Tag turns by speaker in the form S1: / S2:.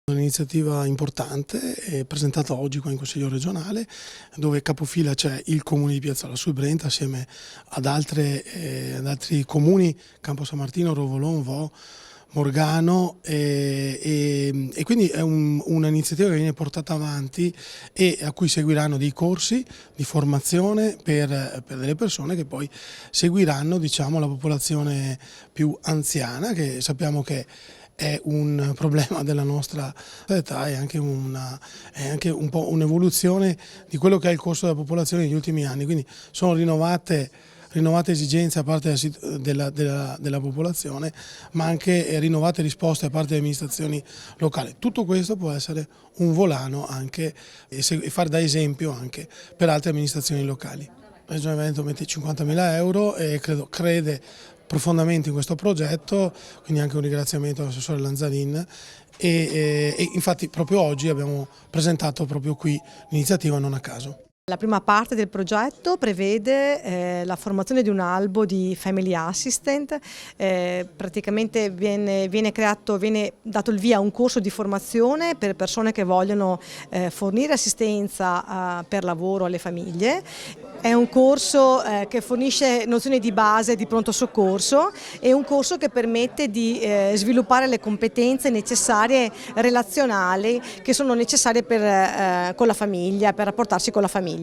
S1: Un'iniziativa importante presentata oggi qua in Consiglio regionale, dove capofila c'è il comune di Piazzola sul Brenta assieme ad altri comuni, Campo San Martino, Rovolon, Vo, Morgano, e quindi è un'iniziativa che viene portata avanti e a cui seguiranno dei corsi di formazione per delle persone che poi seguiranno, diciamo, la popolazione più anziana, che sappiamo che è un problema della nostra età, è anche un po' un'evoluzione di quello che è il costo della popolazione negli ultimi anni, quindi sono rinnovate esigenze da parte della popolazione, ma anche rinnovate risposte da parte delle amministrazioni locali. Tutto questo può essere un volano anche e fare da esempio anche per altre amministrazioni locali. Il Regione Veneto mette 50.000 euro e crede profondamente in questo progetto, quindi anche un ringraziamento all'assessore Lanzanin e infatti proprio oggi abbiamo presentato proprio qui l'iniziativa non a caso.
S2: La prima parte del progetto prevede la formazione di un albo di Family Assistant, praticamente viene dato il via a un corso di formazione per persone che vogliono fornire assistenza per lavoro alle famiglie. È un corso che fornisce nozioni di base di pronto soccorso e un corso che permette di sviluppare le competenze necessarie relazionali che sono necessarie con la famiglia, per rapportarsi con la famiglia.